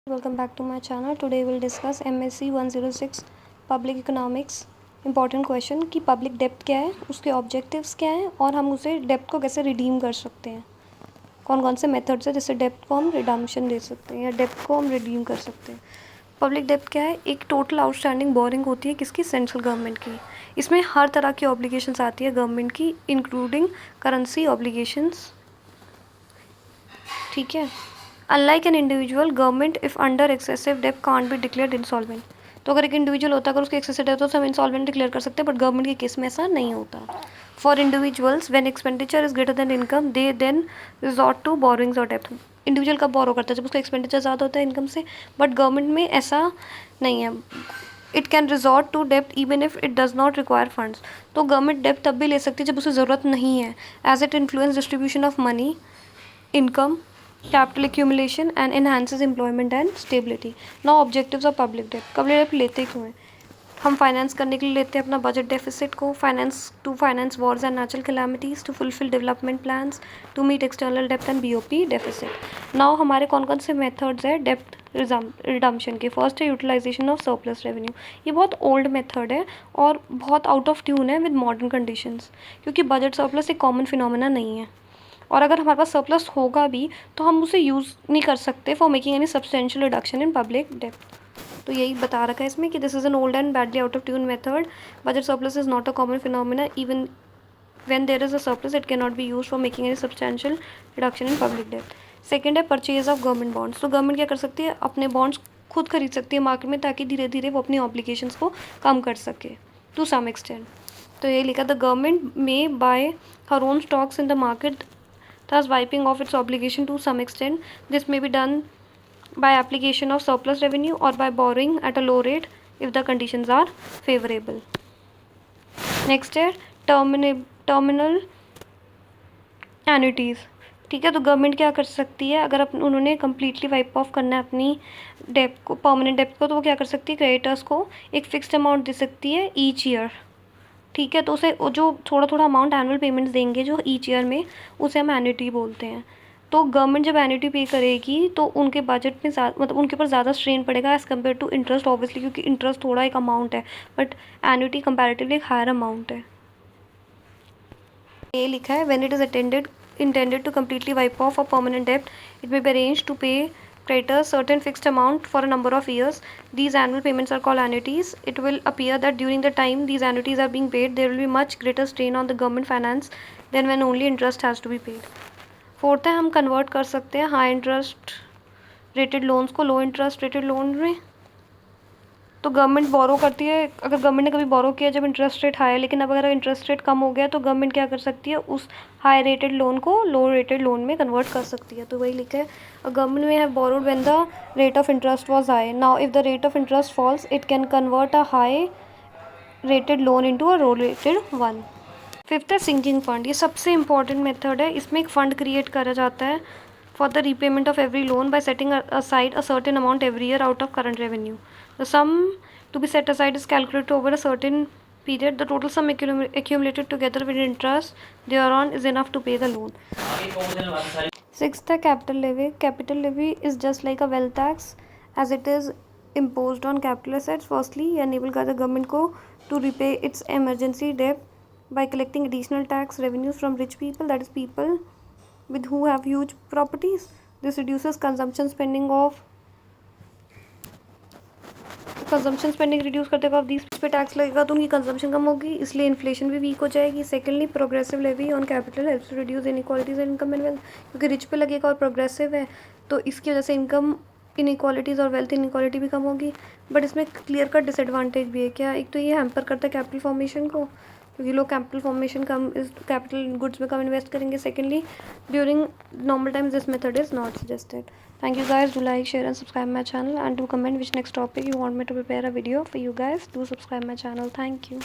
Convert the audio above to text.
Welcome back to my channel. Today we'll discuss MSc 106 Public Economics. Important question कि public डेप्ट क्या है, उसके objectives क्या हैं और हम उसे डेप्ट को कैसे रिडीम कर सकते हैं. कौन कौन से मेथड से जिससे डेप्ट को हम रिडम्पशन दे सकते हैं या डेप्ट को हम रिडीम कर सकते हैं. पब्लिक डेप्ट क्या है? एक टोटल आउटस्टैंडिंग बोरिंग होती है किसकी? सेंट्रल गवर्नमेंट की. इसमें हर तरह की ऑब्लिगेशंस आती है गवर्नमेंट की, इंक्लूडिंग करेंसी ऑब्लिगेशंस. ठीक है. Unlike an individual, government if under excessive डेप्ट कांट बी डिक्लेयर्ड इंसॉल्वेंट. तो अगर एक इंडिविजुअल होता है, अगर उसके एक्सेसिव डेप्ट हो तो हम इंसॉल्वेंट डिक्लेयर कर सकते हैं, बट गवर्नमेंट के केस में ऐसा नहीं होता. For individuals when expenditure is greater than income they then resort to borrowings और डेप्ट. इंडिविजुअल कब बोरो करता है? जब उसका एक्सपेंडिचर ज़्यादा होता है इनकम से, बट गवर्नमेंट में ऐसा नहीं है. इट कैन रिजॉर्ट टू डेप्ट even if it does not require funds. तो गवर्नमेंट डेप्ट तब भी ले सकती है जब उसे ज़रूरत नहीं है, as it influence distribution of money, income, capital accumulation and enhances employment and stability. Now objectives of public debt. public debt लेते क्यों हैं? हम फाइनेंस करने के लिए लेते हैं अपना बजट डेफिसिट को, finance wars and natural calamities, to fulfil development plans, to meet external डेप्ट एंड बीओपी डेफिसिट. नाउ हमारे कौन कौन से मेथड्स है डेप्ट रिडम्पशन के? फर्स्ट है यूटिलाइजेशन ऑफ सरप्लस रेवेन्यू. ये बहुत ओल्ड मेथड है और बहुत आउट ऑफ ट्यून है विद मॉडर्न कंडीशंस, क्योंकि बजट सरप्लस एक कॉमन फिनोमेना नहीं है. और अगर हमारे पास सरप्लस होगा भी तो हम उसे यूज़ नहीं कर सकते for making any substantial reduction in public डेप्ट. तो यही बता रखा है इसमें कि this is an old and badly out of tune method. Budget surplus is not a common phenomena. Even when there is a surplus it can not be use for making any substantial reduction in public डेप्ट. Second है purchase of government bonds. तो government क्या कर सकती है? अपने bonds खुद खरीद सकती है मार्केट में, ताकि धीरे धीरे वो अपनी ऑब्लिगेशंस को कम कर सके टू सम एक्सटेंट. तो ये लिखा, the government may bye her own stocks in the market, thus wiping off its obligation to some extent. This may be done by application of surplus revenue or by borrowing at a low rate if the conditions are favorable. Next है terminal annuities. ठीक है. तो government क्या कर सकती है? अगर उन्होंने कम्प्लीटली वाइप ऑफ करना है अपनी डेप्ट को, परमानेंट डेप्ट को, तो वो क्या कर सकती है? क्रेडिटर्स को एक फिक्स्ड अमाउंट दे सकती है ईच ईयर. ठीक है. तो उसे जो थोड़ा थोड़ा अमाउंट एनुअल पेमेंट्स देंगे जो ईच ईयर में, उसे हम एन्युटी बोलते हैं. तो गवर्नमेंट जब एन्युटी पे करेगी तो उनके बजट में मतलब उनके ऊपर ज़्यादा स्ट्रेन पड़ेगा as compare to interest, obviously, क्योंकि इंटरेस्ट थोड़ा एक अमाउंट है बट एन्युटी कंपैरेटिवली एक हायर अमाउंट है. ये लिखा है, when it is intended to completely wipe off a permanent debt, it may be arranged to pay creditors certain fixed amount for a number of years. These annual payments are called annuities. It will appear that during the time these annuities are being paid, there will be much greater strain on the government finance than when only interest has to be paid. Fourth है, हम convert कर सकते हैं high interest rated loans को लो interest rated loan में. तो government बोरो करती है. अगर गवर्नमेंट ने कभी बोरो किया जब इंटरेस्ट रेट हाई है, लेकिन अब अगर इंटरेस्ट रेट कम हो गया तो गवर्नमेंट क्या कर सकती है? उस हाई रेटेड लोन को लो रेटेड लोन में कन्वर्ट कर सकती है. तो वही लिखा है, government may have borrowed when the rate of interest was high. Now if the rate of interest falls it can convert a high rated loan into a low rated one. Fifth है sinking fund. ये सबसे important method है. इसमें एक fund create करा जाता है for the repayment of every loan by setting aside a certain amount every year out of current revenue. The sum to be set aside is calculated over a certain period. The total sum accumulated together with interest thereon is enough to pay the loan. Sixth है capital levy. Capital levy is just like a wealth tax as it is imposed on capital assets. Firstly, enable the government को to repay its emergency debt by collecting additional tax revenues from rich people, that is people with who have huge properties. This reduces consumption spending reduce कर देगा. these पे tax लगेगा तो उनकी consumption कम होगी, इसलिए inflation भी वीक हो जाएगी. Secondly, progressive levy on capital helps to reduce inequalities in income and wealth. क्योंकि रिच पे लगेगा और प्रोग्रेसिव है तो इसकी वजह से इनकम इनइक्वालिटीज़ और वेल्थ इनइक्वालिटी भी कम होगी. बट इसमें क्लियर कट डिसएडवांटेज भी है. क्या? एक तो ये हैम्पर करता है कैपिटल फॉर्मेशन को, क्योंकि लोग कैपिटल फॉर्मेशन कम इस कैपिटल गुड्स में कम इन्वेस्ट करेंगे. Secondly, during normal times this method is not suggested. Thank you guys. Do like, share and subscribe my channel, and do comment which next topic you want me to prepare a video for you guys. Do subscribe my channel. Thank you.